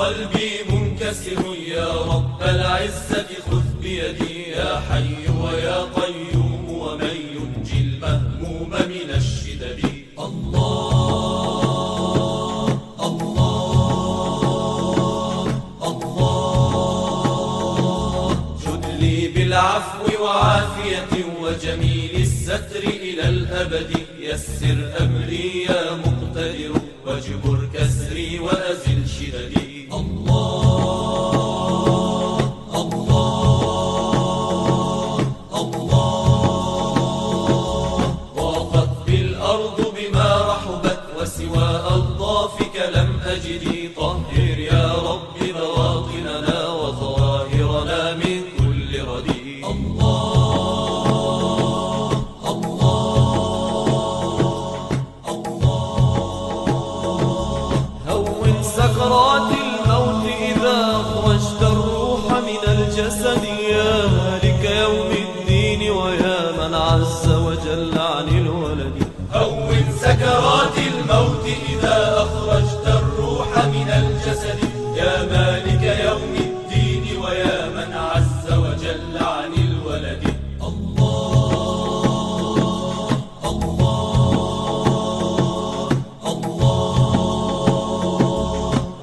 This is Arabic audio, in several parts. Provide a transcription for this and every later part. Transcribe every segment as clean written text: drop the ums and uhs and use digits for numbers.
قلبي منكسر يا رب العزة خذ بيدي يا حي ويا قيوم ومن ينجي المهموم من الشدد. الله الله الله جد لي بالعفو وعافية وجميل الستر إلى الأبد. يسر أمري يا مقتدر واجبر كسري وأزل شددي. الله الله الله ضاقت بالأرض بما رحبت وسوى ألطافك لم أجد. طهر يا رب بواطننا وظواهرنا من كل ردي. الله الله هون سكرات الموت إذا أخرجت الروح من الجسد. يا مالك يوم الدين ويا من عز وجل عن الولد. هون سكرات الموت إذا أخرجت الروح من الجسد. يا مالك يوم الدين ويا من عز وجل عن الولد. الله الله الله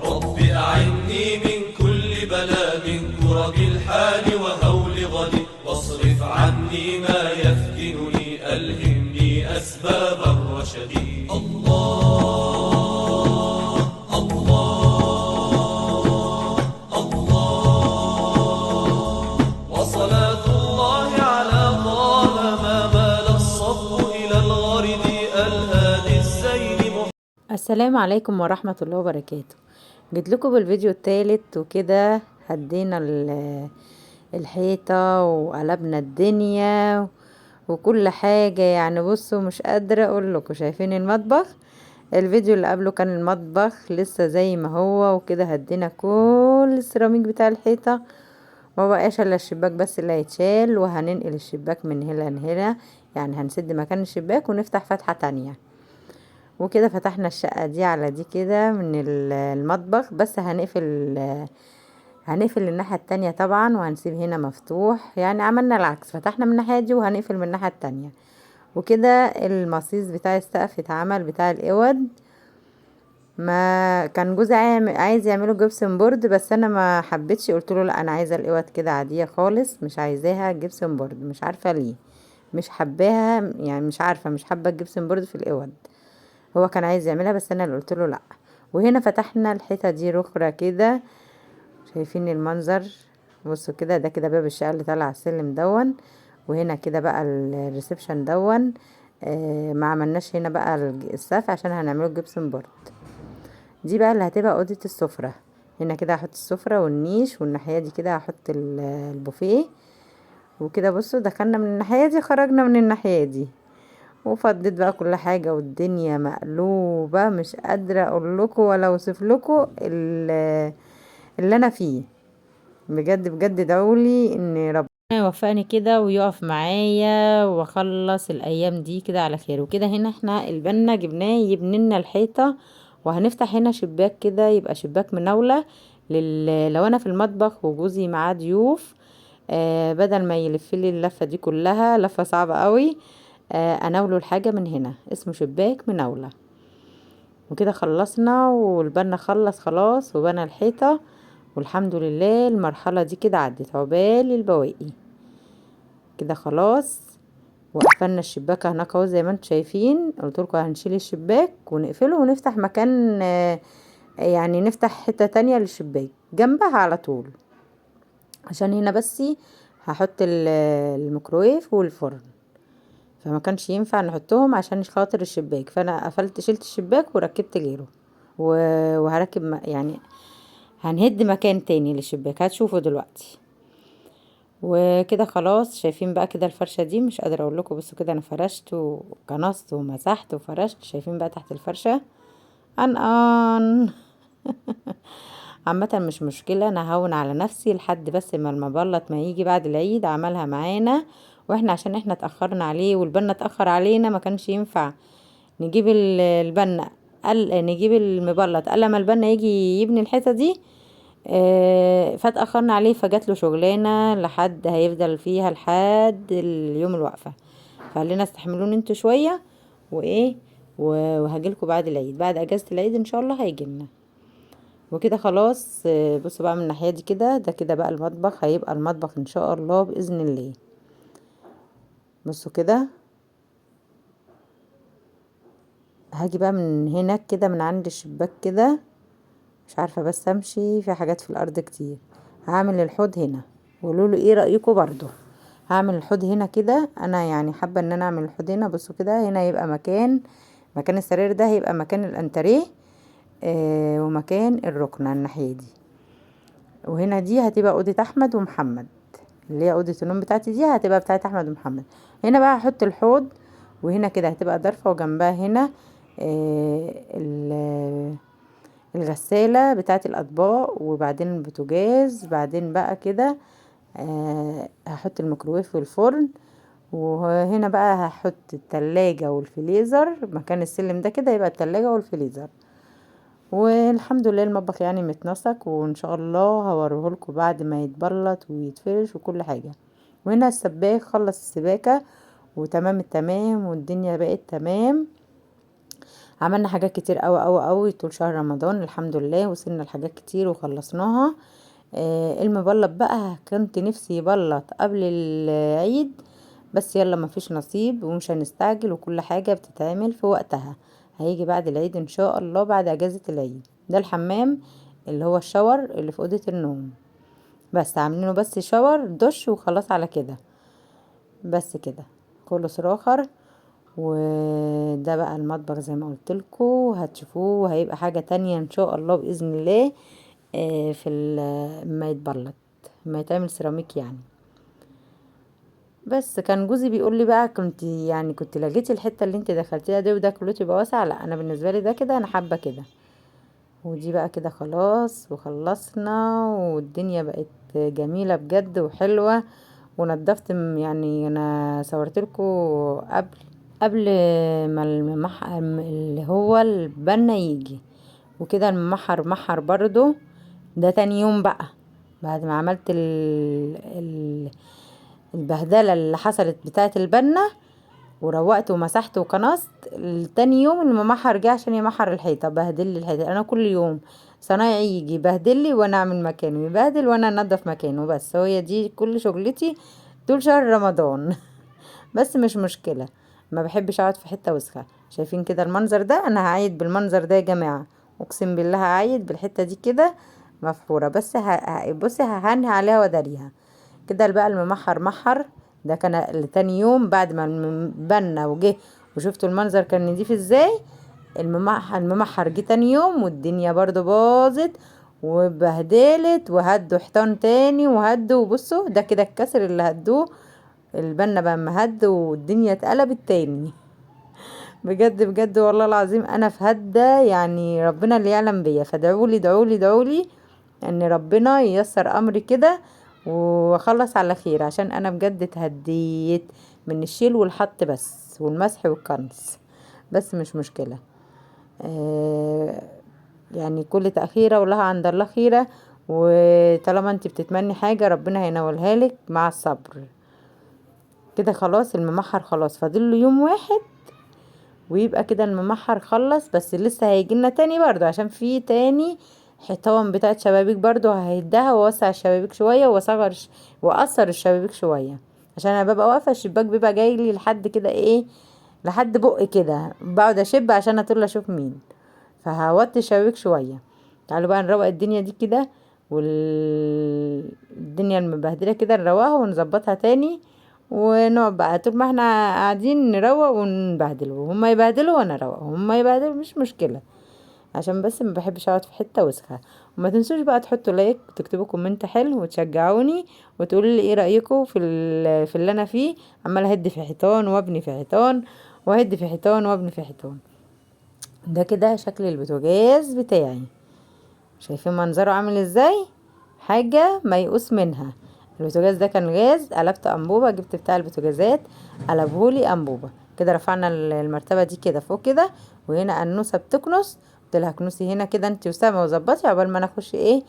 رب أعني من كل بلاء من كرب الحال وهول غد. واصرف عني ما يفتنني ألهمني أسباب الرشد. الله الله الله وصلاة الله على طه ما مال الصف إلى الغرد الهادي الزين. السلام عليكم ورحمة الله وبركاته. جيت لكم بالفيديو الثالث وكده هدينا الحيطة وقلبنا الدنيا وكل حاجة. يعني بصوا مش قادرة اقول لكم. شايفين المطبخ؟ الفيديو اللي قبله كان المطبخ لسه زي ما هو وكده. هدينا كل السيراميك بتاع الحيطة ومبقاش الا الشباك بس اللي هيتشال. وهننقل الشباك من هنا لهنا، يعني هنسد مكان الشباك ونفتح فتحة تانية. وكده فتحنا الشقة دي على دي كده من المطبخ. بس هنقفل الناحية التانية طبعا وهنسيب هنا مفتوح. يعني عملنا العكس، فتحنا من الناحية دي وهنقفل من الناحية التانية. وكده المصيص بتاع السقف اتعمل بتاع الاوض. ما كان جوزي عايز يعمله جبسن بورد بس انا ما حبيتش. قلت له لا انا عايزه الاوض كده عاديه خالص، مش عايزاها جبسن بورد. مش عارفه ليه مش حباها، يعني مش عارفه مش حابه الجبسن بورد في الاوض. هو كان عايز يعملها بس انا اللي قلت له لا. وهنا فتحنا الحيطه دي رخره كده. شايفين المنظر؟ بصوا كده، ده كده باب الشقه اللي طالع على السلم دون. وهنا كده بقى الريسبشن دون. ما عملناش هنا بقى السقف عشان هنعمله جبسن بورد. دي بقى اللي هتبقى اوضه السفره. هنا كده هحط السفره والنيش، والناحيه دي كده هحط البوفيه. وكده بصوا دخلنا من الناحيه دي خرجنا من الناحيه دي. وفضيت بقى كل حاجة والدنيا مقلوبة. مش قادرة اقول لكم ولا اوصف لكم اللي انا فيه. بجد بجد دعولي ان ربنا يوفقني كده ويقف معايا واخلص الايام دي كده على خير. وكده هنا احنا البنا جبناه يبني لنا الحيطة. وهنفتح هنا شباك كده يبقى شباك مناولة لو انا في المطبخ وجوزي معاه ضيوف. بدل ما يلفلي اللفة دي كلها، لفة صعبة قوي. اناوله الحاجة من هنا، اسمه شباك مناولة. وكده خلصنا والبنا خلص خلاص وبنى الحيطة. والحمد لله المرحلة دي كده عدت عقبال البواقي كده خلاص. وقفلنا الشباك هناك اهو زي ما انتم شايفين. قلت لكم هنشيل الشباك ونقفله ونفتح مكان، يعني نفتح حتة تانية للشباك جنبها على طول. عشان هنا بس هحط الميكرويف والفرن، فما كانش ينفع نحطهم عشان خاطر الشباك. فانا شلت الشباك وركبت غيره. وهركب يعني هنهد مكان تاني للشباك هتشوفوا دلوقتي. وكده خلاص شايفين بقى كده الفرشة دي. مش قادرة اقول لكم. بصوا كده انا فرشت وكنست ومسحت وفرشت. شايفين بقى تحت الفرشة انقان عامة مش مشكلة، انا هون على نفسي لحد بس ما المبلط ما يجي بعد العيد. عملها معانا واحنا عشان احنا اتأخرنا عليه والبنا اتأخر علينا، ما كانش ينفع نجيب البنا. نجيب المبلط قال لما البنا يجي يبني الحيطة دي فاتأخرنا عليه، فجات له شغلانة لحد هيفضل فيها لحد اليوم الوقفة، فقال لنا استحملوني انتوا شوية وايه وهجيلكوا بعد العيد، بعد اجازة العيد ان شاء الله هيجيلنا. وكده خلاص. بصوا بقى من الناحية دي كده، ده كده بقى المطبخ، هيبقى المطبخ ان شاء الله بإذن الله. بصوا كده، هاجي بقى من هنا كده من عند الشباك كده، مش عارفة بس امشي في حاجات في الارض كتير. هعمل الحوض هنا، وقولوا ايه رأيكم برضو. هعمل الحوض هنا كده، انا يعني حابة ان انا اعمل الحوض هنا. بصوا كده، هنا يبقى مكان السرير، ده هيبقى مكان الانتريه، ومكان الركنة الناحية دي. وهنا دي هتبقى اوضة احمد ومحمد، اللي هي اوضة النوم بتاعتي دي هتبقى بتاعت احمد ومحمد. هنا بقى هحط الحوض، وهنا كده هتبقى ضرفة، وجنبها هنا الغسالة بتاعت الاطباق، وبعدين البوتاجاز، بعدين بقى كده هحط الميكروويف والفرن. وهنا بقى هحط التلاجة والفريزر، مكان السلم ده كده يبقى التلاجة والفريزر. والحمد لله المطبخ يعني متنسق، وان شاء الله هوريهولكوا بعد ما يتبلط ويتفرش وكل حاجة. وهنا السباك خلص السباكة وتمام التمام، والدنيا بقت تمام. عملنا حاجات كتير قوي قوي قوي طول شهر رمضان، الحمد لله وصلنا لحاجات كتير وخلصناها. المبلط بقى كنت نفسي يبلط قبل العيد، بس يلا مفيش نصيب ومش هنستعجل، وكل حاجة بتتعمل في وقتها. هيجي بعد العيد ان شاء الله، بعد اجازة العيد. ده الحمام اللي هو الشاور اللي في اوضة النوم، بس عاملينه بس شاور دش وخلاص على كده، بس كده كله صراخر. وده بقى المطبخ زي ما قلتلكوا، هتشوفوه هيبقى حاجة تانية ان شاء الله بإذن الله. في ما يتبلط، ما يتعمل سيراميك يعني. بس كان جوزي بيقول لي بقى، كنت لقيتي الحته اللي انت دخلتيها دي وده كله يبقى واسع؟ لا، انا بالنسبه لي ده كده انا حابه كده. ودي بقى كده خلاص وخلصنا، والدنيا بقت جميله بجد وحلوه. ونضفت يعني انا صورت لكم قبل ما اللي هو البنا يجي، وكده الممحر محر برضو. ده تاني يوم بقى، بعد ما عملت البهدله اللي حصلت بتاعه البنا، وروقت ومسحت وكنست. تاني يوم الممحر جه عشان يمحر الحيطه، بهدل لي الحيطه. انا كل يوم صنايعي يجي يبهدل لي وانا اعمل مكانه، يبهدل وانا انضف مكانه، بس هي دي كل شغلتي طول شهر رمضان. بس مش مشكله، ما بحبش اقعد في حته وسخه. شايفين كده المنظر ده؟ انا هعيد بالمنظر ده يا جماعه، اقسم بالله هعيد بالحته دي كده مفحوره. بس بصي ههني عليها وداريها كده. بقى الممحر محر، ده كان لتاني يوم بعد ما بنا وجه، وشفتوا المنظر كان نضيف ازاي. الممحر جه تاني يوم، والدنيا برضو باظت وبهدلت، وهدوا حيطان تاني وهدوا. وبصوا ده كده الكسر اللي هدوه، البنا بقى مهد والدنيا اتقلبت تاني. بجد بجد والله العظيم انا في هدة، يعني ربنا اللي يعلم بيا. فادعولي ادعولي ادعولي ان ربنا ييسر امري كده واخلص على خير، عشان انا بجد اتهديت من الشيل والحط بس والمسح والكنس. بس مش مشكلة. آه يعني كل تأخيرة ولها عند الله خيرة، وطالما انت بتتمني حاجة ربنا هينولها لك مع الصبر. كده خلاص الممحر خلاص، فاضل له يوم واحد ويبقى كده الممحر خلص. بس لسه هيجيلنا تاني برضو، عشان في تاني حيطان بتاعت شبابيك برضو ههدها، ووسع الشبابيك شوية وأقصر الشبابيك شوية، عشان انا ببقى واقفة الشباك بيبقى جاي لي لحد كده ايه، لحد بقي كده، بقعد اشب عشان اطول اشوف مين. فهوطي الشبابيك شوية. تعالوا بقى نروق الدنيا دي كده، والدنيا المبهدلة كده نروقها ونظبطها تاني، ونقعد بقى طول ما احنا قاعدين نروق ونبهدل، وهما يبهدلوا وانا اروق، هما يبهدلوا مش مشكلة، عشان بس ما بحبش اقعد في حته وسخه. وما تنسوش بقى تحطوا لايك وتكتبوا كومنت حلو وتشجعوني، وتقولوا لي ايه رايكم في اللي انا فيه. عماله اهد في حيطان وابني في حيطان، واهد في حيطان وابني في حيطان. ده كده شكل البوتاجاز بتاعي، شايفين منظره عامل ازاي؟ حاجه ميؤوس منها. البوتاجاز ده كان غاز، قلبت انبوبه، جبت بتاع البوتاجازات قلبهولي انبوبه. كده رفعنا المرتبه دي كده فوق كده، وهنا انوسه بتكنس. قلت لها كنسي هنا كده انت وسامه وظبطي عقبال ما انا اخش ايه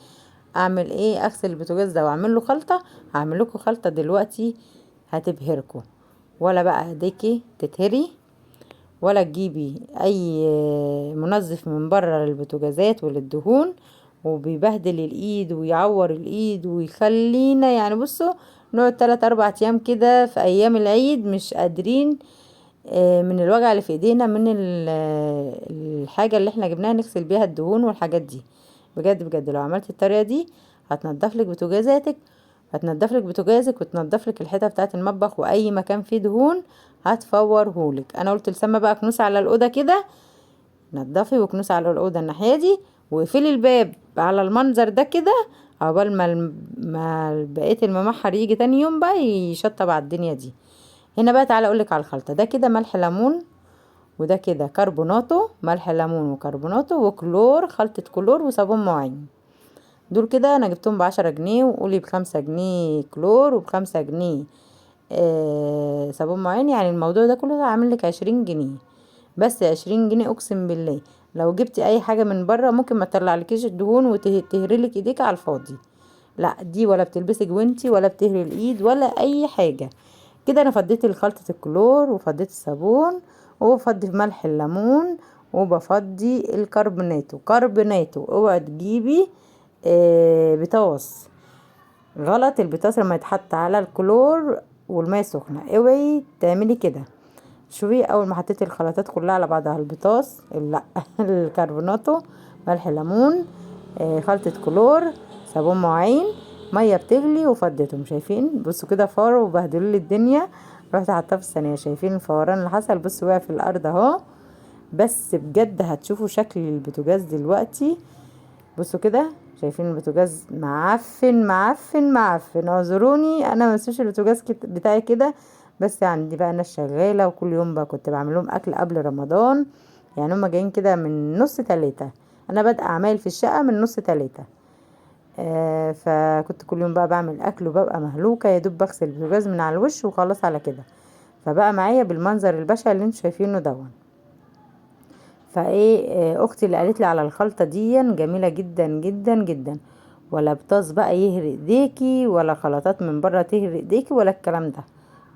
اعمل ايه؟ اغسل البوتاجاز ده واعمل له خلطه. هعمل لكم خلطه دلوقتي هتبهركم. ولا بقى ايديكي تتهري، ولا تجيبي اي منظف من بره للبوتاجازات وللدهون وبيبهدل الايد ويعور الايد ويخلينا يعني بصوا نقعد 3 4 ايام كده في ايام العيد مش قادرين من الوجع اللي في ايدينا من الحاجة اللي احنا جبناها نغسل بيها الدهون والحاجات دي. بجد بجد لو عملت الطريقة دي هتنضف لك بوتاجازاتك، هتنضف لك بوتاجازك وتنضف لك الحتة بتاعة المطبخ واي مكان فيه دهون هتفورهولك. انا قلت لسما بقى كنوس على الاوضه كده، نضفي وكنوس على الاوضه الناحيه دي واقفلي الباب على المنظر ده كده عقبال ما بقيه الممحر يجي تاني يوم بقى يشطب على الدنيا دي. هنا بقى تعالى اقولك على الخلطه. ده كده ملح ليمون، وده كده كربوناتو، ملح ليمون وكربوناتو وكلور، خلطه كلور وصابون مواعين. دول كده انا جبتهم ب10 جنيه، وقولي ب5 جنيه كلور وب5 جنيه صابون مواعين، يعني الموضوع ده كله عامل لك 20 جنيه. بس 20 جنيه اقسم بالله لو جبتي اي حاجه من بره ممكن ما تطلعلكيش الدهون وتهرلك ايديك على الفاضي. لا دي ولا بتلبسي جوانتي ولا بتهري الايد ولا اي حاجه. كده انا فضيت خلطه الكلور وفضيت الصابون وبفضي ملح الليمون وبفضي الكربوناتو. كربوناتو اوعي تجيبي بطاس، غلط. البطاس لما يتحط على الكلور والماء سخنه اوعي تعملي كده. شوفي اول ما حطيت الخلطات كلها على بعضها، البطاس لا الكربوناتو، ملح ليمون، خلطة كلور، صابون مواعين، ميه بتغلي وفضيتهم. شايفين؟ بصوا كده فاروا وبهدلوا لي الدنيا. رحت حطاه في الصينيه. شايفين الفوران اللي حصل؟ بصوا وقع في الارض اهو. بس بجد هتشوفوا شكل البوتاجاز دلوقتي. بصوا كده، شايفين البوتاجاز معفن معفن معفن. اعذروني انا ما بسيبش البوتاجاز بتاعي كده، بس عندي بقى ناس شغاله وكل يوم بقى كنت بعمل لهم اكل قبل رمضان. يعني هما جايين كده من نص 3، انا بادئه اعمال في الشقه من نص 3. فكنت كل يوم بقى بعمل اكل وببقى مهلوكه يا دوب بغسل البوتاجاز من على الوش وخلاص على كده. فبقى معايا بالمنظر البشع اللي انتوا شايفينه دون. فايه اختي اللي قالت لي على الخلطه دي جميله جدا جدا جدا. ولا بطاس بقى يهري ايديكي ولا خلطات من بره تهري ايديكي ولا الكلام ده.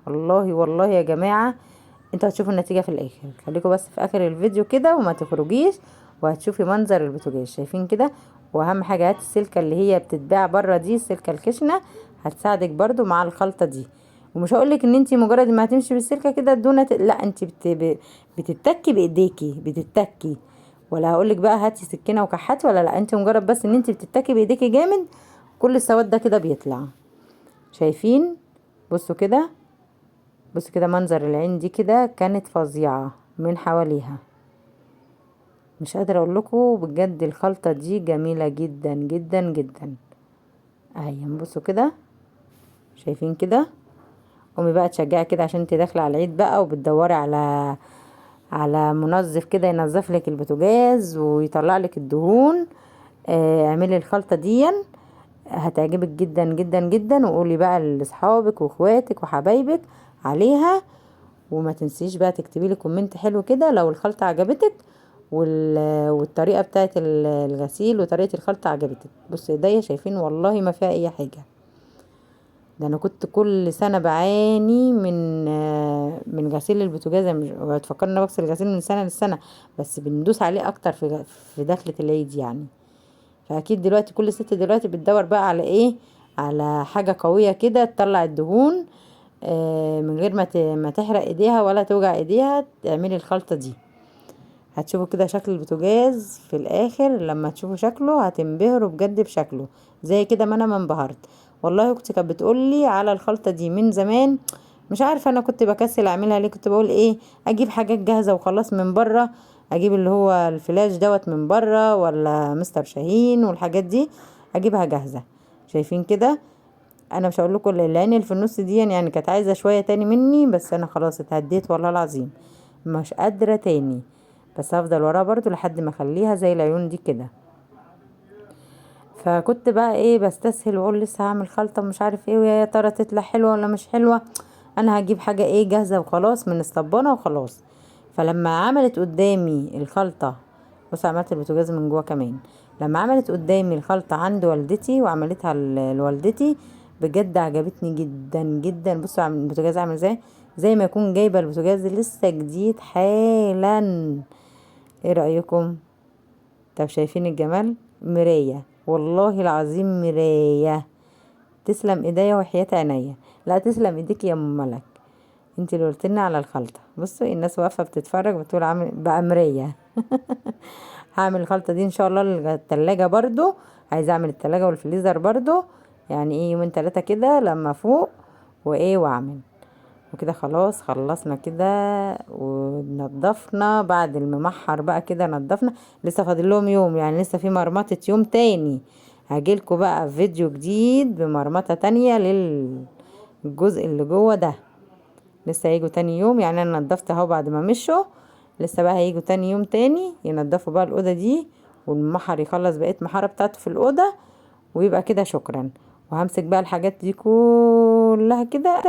والله والله يا جماعه انتوا هتشوفوا النتيجه في الاخر. خليكم بس في اخر الفيديو كده وما تخرجيش وهتشوفي منظر البوتاجاز. شايفين كده؟ واهم حاجه هات السلكه اللي هي بتتباع بره دي، السلكه الخشنه هتساعدك برضو مع الخلطه دي. ومش هقولك ان انتي مجرد ما هتمشي بالسلكه كده لا انتي بتتكي بايديكي، بتتكي. ولا هقولك بقى هاتي سكينه وكحاتي ولا لا، انتي مجرد بس ان انتي بتتكي بايديكي جامد كل السواد ده كده بيطلع. شايفين؟ بصوا كده، بصوا كده منظر العين دي كده كانت فظيعه من حواليها. مش قادره اقول لكم بجد الخلطه دي جميله جدا جدا جدا. اهي بصوا كده، شايفين كده؟ قومي بقى تشجعي كده عشان انت داخله على العيد بقى وبتدوري على منظف كده ينظف لك البوتاجاز ويطلع لك الدهون. اعملي الخلطه دي هتعجبك جدا جدا جدا. وقولي بقى لاصحابك واخواتك وحبايبك عليها. وما تنسيش بقى تكتبي لي كومنت حلو كده لو الخلطه عجبتك والطريقه بتاعه الغسيل وطريقه الخلطه عجبتك. بصوا ايديا، شايفين؟ والله ما فيها اي حاجه. ده انا كنت كل سنه بعاني من غسيل البوتاجاز. مش تفكرني انا بغسل الغسيل من سنه للسنه، بس بندوس عليه اكتر في دخلة العيد يعني. فاكيد دلوقتي كل ست دلوقتي بتدور بقى على ايه؟ على حاجه قويه كده تطلع الدهون من غير ما تحرق ايديها ولا توجع ايديها. تعملي الخلطه دي هتشوفوا كده شكل البوتاجاز في الاخر. لما تشوفوا شكله هتنبهروا بجد بشكله زي كده ما انا ما انبهرت. والله اختي كانت بتقولي على الخلطه دي من زمان، مش عارفه انا كنت بكسل اعملها ليه. كنت بقول ايه، اجيب حاجات جاهزه وخلاص من بره، اجيب اللي هو الفلاش دوت من بره ولا مستر شاهين والحاجات دي اجيبها جاهزه. شايفين كده؟ انا مش هقول لكم العين اللي في النص دي يعني كانت عايزه شويه تاني مني، بس انا خلاص اتهديت والله العظيم مش قادره تاني. بس هفضل وراها برضو لحد ما اخليها زي العيون دي كده. فكنت بقى ايه بستسهل واقول لسه هعمل خلطه مش عارف ايه ويا ترى تطلع حلوه ولا مش حلوه، انا هجيب حاجه ايه جاهزه وخلاص من الصبانه وخلاص. فلما عملت قدامي الخلطه، بص عملت البوتاجاز من جوه كمان. لما عملت قدامي الخلطة عند والدتي وعملتها لوالدتي بجد عجبتني جدا جدا. بصوا البوتاجاز عامل ازاي، زي ما يكون جايبه البوتاجاز لسه جديد حالا. ايه رأيكم؟ طب شايفين الجمال؟ مراية والله العظيم، مراية. تسلم ايديا وحياة عينيا. لا تسلم ايديك يا ام ملك، انت اللي قلتلنا على الخلطة. بصوا الناس واقفة بتتفرج بتقول عامل بقى مراية. هعمل الخلطة دي ان شاء الله للتلاجة برضو. عايزة اعمل التلاجة والفريزر برضو، يعني ايه يومين 3 كده لما فوق وايه واعمل. وكده خلاص خلصنا كده ونضفنا بعد الممحر بقى كده نضفنا. لسه فاضل لهم يوم، يعني لسه في مرمطة يوم تاني. هجيلكوا بقى فيديو جديد بمرمطة تانية للجزء اللي جوه ده. لسه هيجوا تاني يوم، يعني انا نضفت اهو بعد ما مشوا. لسه بقى هيجوا تاني يوم تاني ينضفوا بقى الأوضة دي، والمحر يخلص بقية محارة بتاعته في الأوضة، ويبقى كده شكرا. وهمسك بقى الحاجات دي كلها كده